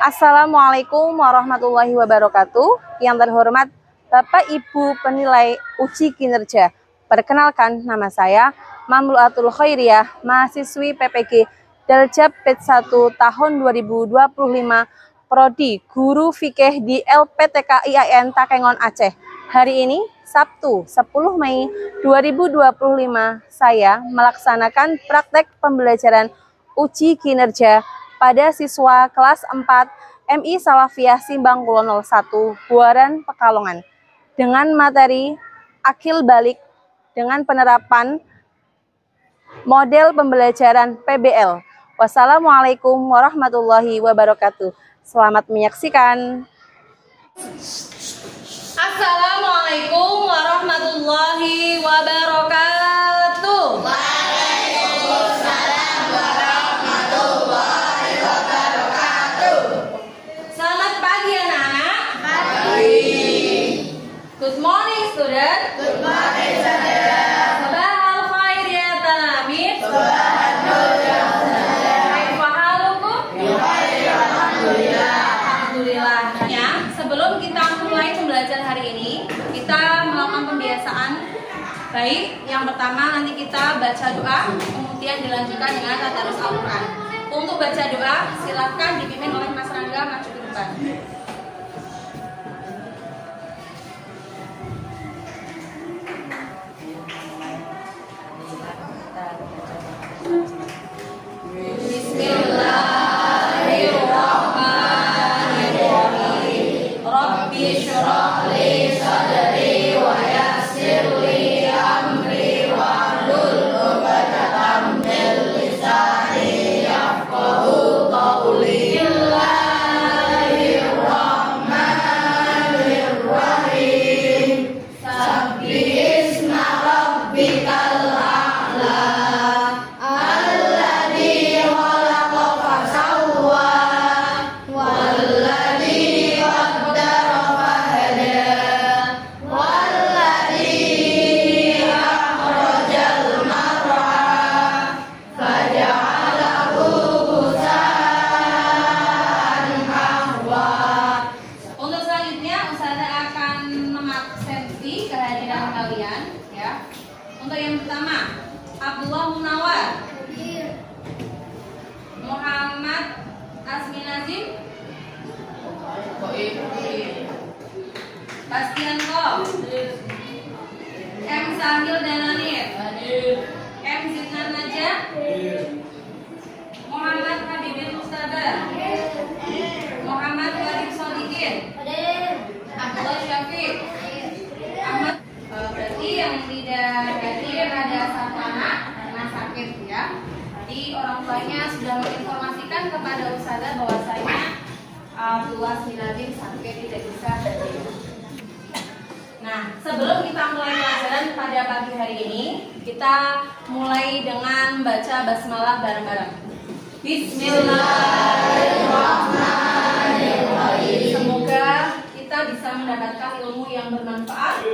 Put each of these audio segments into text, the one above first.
Assalamualaikum warahmatullahi wabarakatuh. Yang terhormat Bapak Ibu penilai uji kinerja. Perkenalkan, nama saya Mamluatul Khairiyah, mahasiswi PPG Daljab P1 tahun 2025, Prodi Guru Fikih di LPTK IAIN Takengon Aceh. Hari ini, Sabtu 10 Mei 2025, saya melaksanakan praktek pembelajaran uji kinerja pada siswa kelas 4 MI Salafiyah Simbang Kulon 01 Buaran Pekalongan dengan materi akil balik dengan penerapan model pembelajaran PBL. Wassalamualaikum warahmatullahi wabarakatuh. Selamat menyaksikan. Assalamualaikum warahmatullahi wabarakatuh. Waalaikumsalam warahmatullahi wabarakatuh. Selamat pagi anak-anak. Pagi. Good morning student. Good morning saudara. Sabahal khair ya talamid. Sabahan nur ya saudara. Kaifa halukum? Bikhair alhamdulillah. Alhamdulillah. Ya, sebelum kita mulai pembelajaran hari ini, kita melakukan pembiasaan. Baik, yang pertama nanti kita baca doa, kemudian dilanjutkan dengan tadarus Al-Quran. Untuk baca doa, silakan dipimpin oleh Mas Rangga maju ke depan. Bismillahirrahmanirrahim. Rabbi syrah li sadri wa yassir li amri wahlul 'uqdatam min lisani yafqahu qawli. Bismillahirrahmanirrahim. Sabbihisma rabbikal a'la alladzi khalaqa fasawwa walladzi qaddara fahada walladzi akhrajal mar'a faja'alahu ghusaan ahwa. Untuk selanjutnya Ustazah akan mengabsensi kehadiran kalian ya. Untuk yang pertama, Abdullah Munawar, Muhammad Asmi Nazim, Bastian Ko, M Sahil Dananir, M Zidnan Najah, Muhammad Habibin Mustafa, Muhammad Warif Sodikin, Abdullah Syafiq, Ahmad. Berarti yang tidak hadir ada satu anak karena sakit ya. Jadi orang tuanya sudah menginformasikan kepada Ustazah bahwasanya Abdullah Sinadin sakit tidak bisa hadir. Nah, sebelum kita mulai pelajaran pada pagi hari ini, kita mulai dengan baca basmalah bareng-bareng. Bismillahirrahmanirrahim. Semoga kita bisa mendapatkan ilmu yang bermanfaat.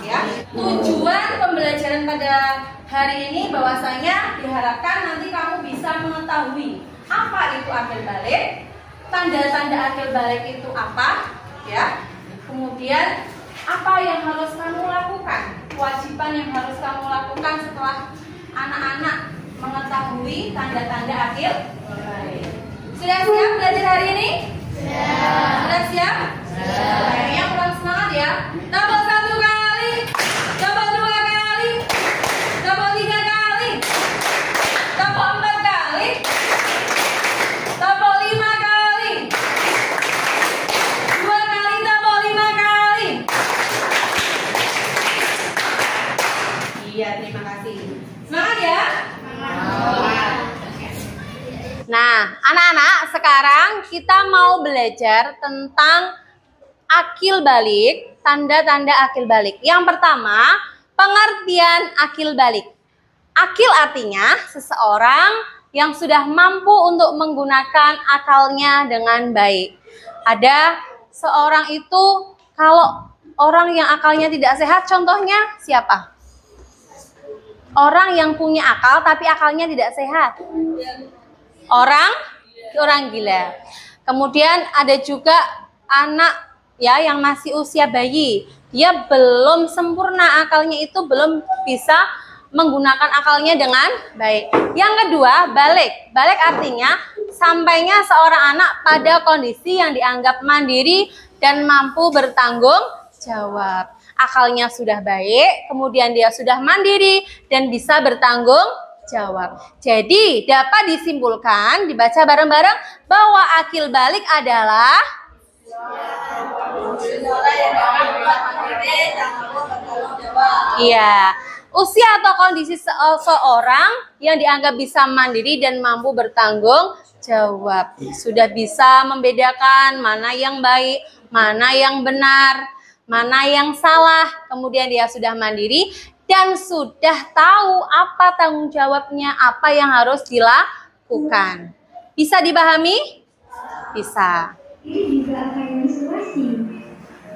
Ya. Tujuan pembelajaran pada hari ini bahwasanya diharapkan nanti kamu bisa mengetahui apa itu akil balik, tanda-tanda akil balik itu apa, ya. Kemudian apa yang harus kamu lakukan, kewajiban yang harus kamu lakukan setelah anak-anak mengetahui tanda-tanda akil balik. Sudah siap belajar hari ini? Sudah siap? Kayaknya kurang semangat ya. Tepuk 1 kali, tepuk 2 kali, tepuk 3 kali, tepuk 4 kali, tepuk 5 kali, 2 kali, tepuk 5 kali. Iya, terima kasih. Semangat ya. Nah, anak-anak, sekarang kita mau belajar tentang akil balik, tanda-tanda akil balik. Yang pertama, pengertian akil balik. Akil artinya seseorang yang sudah mampu untuk menggunakan akalnya dengan baik. Ada seorang itu, kalau orang yang akalnya tidak sehat, contohnya siapa? Orang yang punya akal tapi akalnya tidak sehat. Orang orang gila. Kemudian ada juga anak ya yang masih usia bayi, dia belum sempurna akalnya, itu belum bisa menggunakan akalnya dengan baik. Yang kedua, balik. Balik artinya sampainya seorang anak pada kondisi yang dianggap mandiri dan mampu bertanggung jawab. Akalnya sudah baik, kemudian dia sudah mandiri dan bisa bertanggung jawab. Jadi dapat disimpulkan, dibaca bareng-bareng bahwa akil balik adalah iya, usia atau kondisi seorang yang dianggap bisa mandiri dan mampu bertanggung jawab. Sudah bisa membedakan mana yang baik, mana yang benar, mana yang salah. Kemudian dia sudah mandiri dan sudah tahu apa tanggung jawabnya, apa yang harus dilakukan. Bisa dipahami? Bisa. Ini juga akan menstruasi.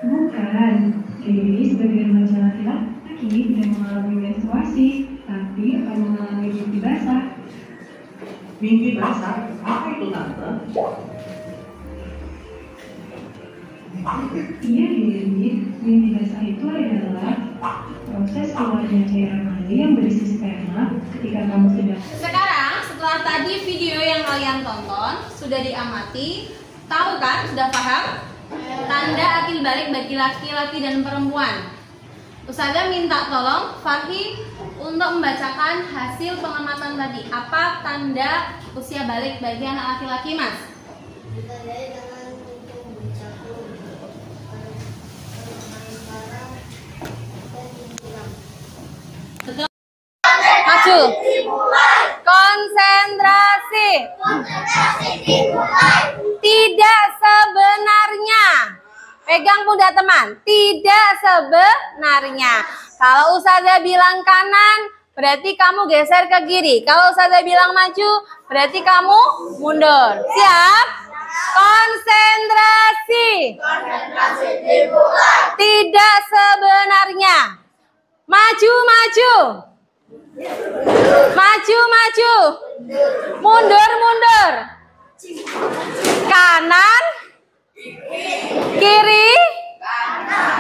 Bukan. Jadi sebagian macam laki-laki tidak mengalami menstruasi, tapi akan mengalami mimpi basah. Mimpi basah? Apa itu tante? Iya, Dewi. Mimpi basah itu adalah proses keluarnya cairan mani yang berisi sperma ketika kamu sedang. Sekarang setelah tadi video yang kalian tonton sudah diamati, tahu kan? Sudah paham? Tanda akil balik bagi laki-laki dan perempuan. Ustazah minta tolong Farhi untuk membacakan hasil pengamatan tadi. Apa tanda usia balik bagi anak laki-laki, Mas? Betul. Maju. Konsentrasi. Tidak sebenarnya. Pegang pundak teman. Tidak sebenarnya. Kalau Ustazah bilang kanan, berarti kamu geser ke kiri. Kalau Ustazah bilang maju, berarti kamu mundur. Siap? Konsentrasi. Tidak sebenarnya. Maju, maju. Maju, maju. Mundur, mundur. Kanan. Kiri.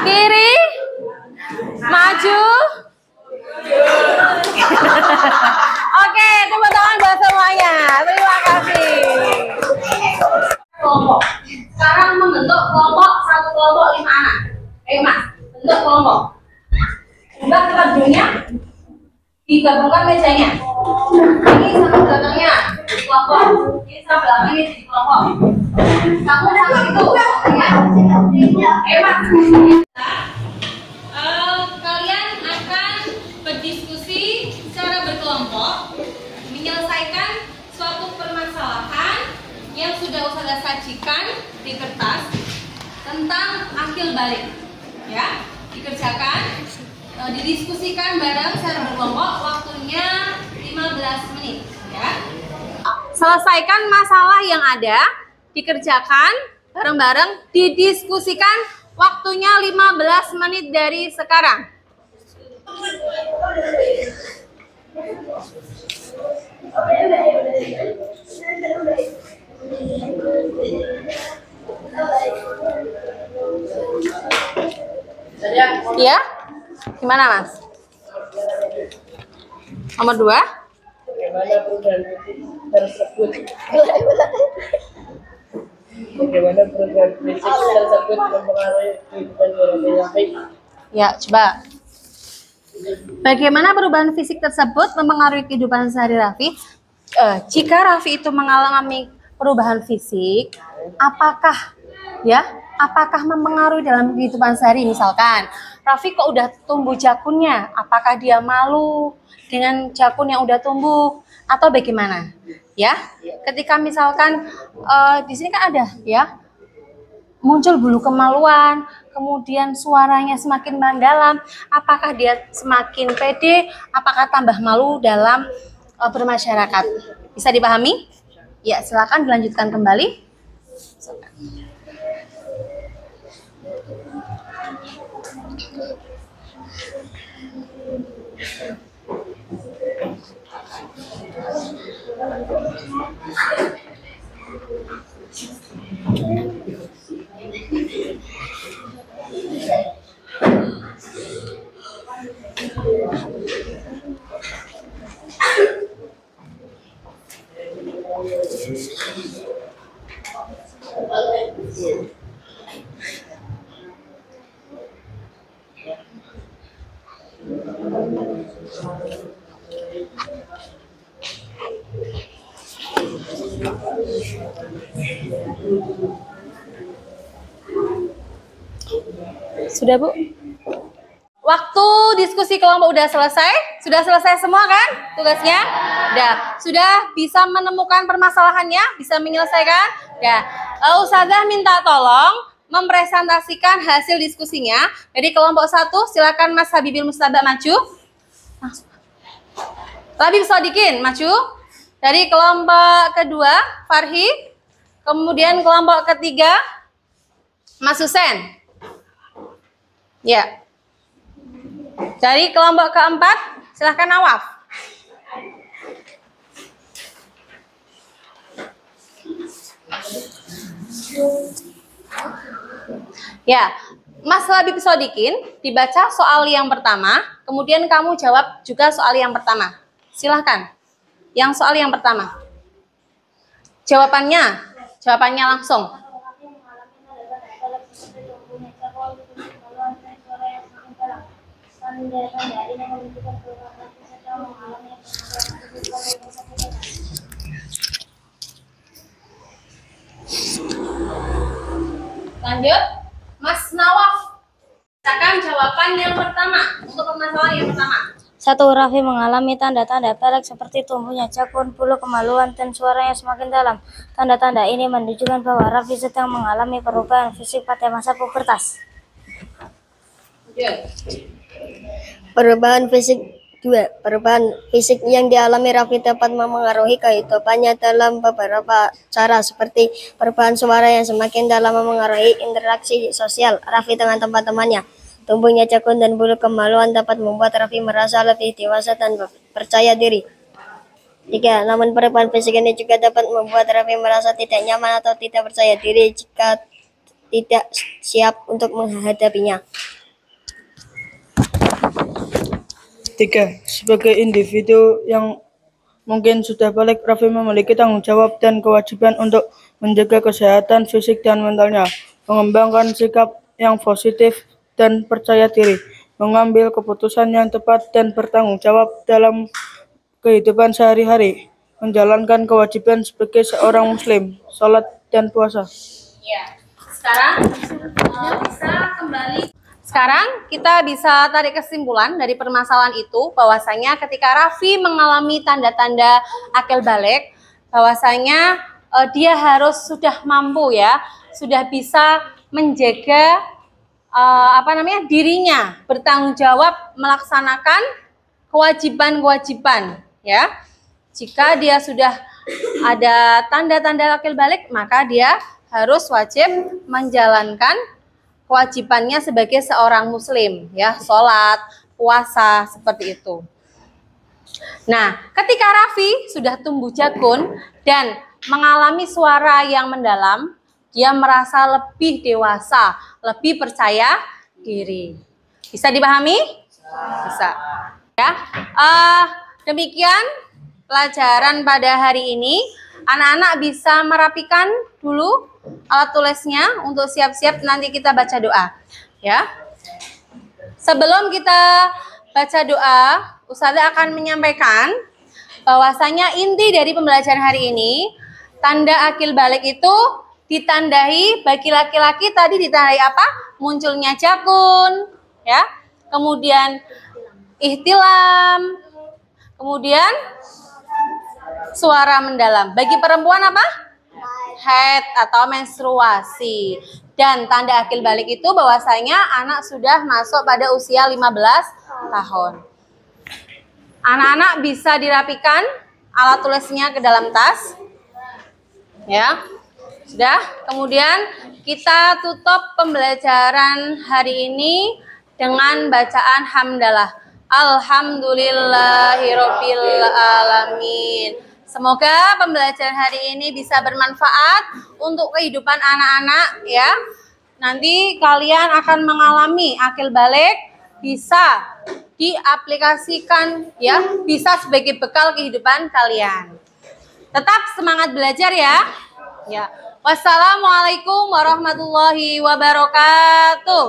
Kiri. Maju. Oke, tepuk tangan buat semuanya. Terima kasih. Kelompok. Sekarang membentuk kelompok, satu kelompok 5 anak. Ayo Mas, bentuk kelompok. Ubah tempat duduknya, digabungkan mejanya. Ini sama belakangnya di kelompok. Ini sama belakangnya di kelompok. Kamu sama itu, ya? Mas. Kalian akan berdiskusi secara berkelompok, menyelesaikan suatu permasalahan yang sudah Ustazah sajikan di kertas tentang akil balik. Ya, dikerjakan. Didiskusikan bareng secara berkelompok, waktunya 15 menit ya. Selesaikan masalah yang ada, dikerjakan bareng-bareng, didiskusikan, waktunya 15 menit dari sekarang. Ya? Gimana Mas? Nomor 2. Bagaimana perubahan fisik tersebut? Bagaimana perubahan fisik tersebut mempengaruhi kehidupan sehari-hari? Ya, coba. Bagaimana perubahan fisik tersebut mempengaruhi kehidupan sehari-hari? Jika Raffi itu mengalami perubahan fisik, apakah mempengaruhi dalam kehidupan sehari? Misalkan Raffi kok udah tumbuh jakunnya, apakah dia malu dengan jakun yang udah tumbuh atau bagaimana? Ya, ketika misalkan di sini kan ada ya, muncul bulu kemaluan, kemudian suaranya semakin mendalam, apakah dia semakin pede, apakah tambah malu dalam bermasyarakat? Bisa dipahami? Ya, silakan dilanjutkan kembali. Sudah, Bu? Waktu diskusi kelompok udah selesai? Sudah selesai semua kan tugasnya? Sudah bisa menemukan permasalahannya? Bisa menyelesaikan? Ustazah minta tolong mempresentasikan hasil diskusinya. Jadi kelompok 1, silakan Mas Habibil Mustabak maju. Labib Sodikin maju. Dari kelompok kedua, Farhi. Kemudian kelompok ketiga, Mas Husen. Ya. Dari kelompok keempat, silahkan Nawaf. Ya, Mas Labib Sodikin, dibaca soal yang pertama, kemudian kamu jawab juga soal yang pertama. Silahkan. Yang soal yang pertama. Jawabannya langsung. Lanjut, Mas Nawaf. Silakan jawaban yang pertama untuk permasalahan yang pertama. 1. Raffi mengalami tanda-tanda pelek seperti tumbuhnya jakun, bulu kemaluan, dan suaranya semakin dalam. Tanda-tanda ini menunjukkan bahwa Raffi sedang mengalami perubahan fisik pada masa pubertas. Perubahan fisik 2. Perubahan fisik yang dialami Raffi dapat memengaruhi kehidupannya dalam beberapa cara, seperti perubahan suara yang semakin dalam memengaruhi interaksi sosial Raffi dengan teman-temannya. Tumbuhnya jakun dan bulu kemaluan dapat membuat Raffi merasa lebih dewasa dan percaya diri. 3. Namun perubahan fisik ini juga dapat membuat Raffi merasa tidak nyaman atau tidak percaya diri jika tidak siap untuk menghadapinya. 3. Sebagai individu yang mungkin sudah balik, Raffi memiliki tanggung jawab dan kewajiban untuk menjaga kesehatan fisik dan mentalnya, mengembangkan sikap yang positif dan percaya diri, mengambil keputusan yang tepat dan bertanggung jawab dalam kehidupan sehari-hari, menjalankan kewajiban sebagai seorang muslim, sholat dan puasa. Ya. Sekarang kita bisa tarik kesimpulan dari permasalahan itu bahwasanya ketika Raffi mengalami tanda-tanda akil balik, bahwasanya dia harus sudah mampu ya, sudah bisa menjaga dirinya, bertanggung jawab melaksanakan kewajiban-kewajiban ya. Jika dia sudah ada tanda-tanda akil balik, maka dia harus wajib menjalankan kewajibannya sebagai seorang muslim ya, sholat, puasa, seperti itu. Nah, ketika Raffi sudah tumbuh jakun dan mengalami suara yang mendalam, dia merasa lebih dewasa, lebih percaya diri. Bisa dipahami? Bisa. Ya. Demikian pelajaran pada hari ini. Anak-anak bisa merapikan dulu alat tulisnya untuk siap-siap nanti kita baca doa. Ya. Sebelum kita baca doa, Ustazah akan menyampaikan bahwasanya inti dari pembelajaran hari ini, tanda akil balik itu ditandai bagi laki-laki tadi ditandai apa? Munculnya jakun, ya. Kemudian ihtilam. Kemudian suara mendalam. Bagi perempuan apa? Haid atau menstruasi. Dan tanda akil balik itu bahwasanya anak sudah masuk pada usia 15 tahun. Anak-anak bisa dirapikan alat tulisnya ke dalam tas. Ya. Sudah, kemudian kita tutup pembelajaran hari ini dengan bacaan hamdalah. Alhamdulillahirabbil alamin. Semoga pembelajaran hari ini bisa bermanfaat untuk kehidupan anak-anak ya. Nanti kalian akan mengalami akil balik, bisa diaplikasikan ya, bisa sebagai bekal kehidupan kalian. Tetap semangat belajar ya. Ya. Wassalamualaikum warahmatullahi wabarakatuh.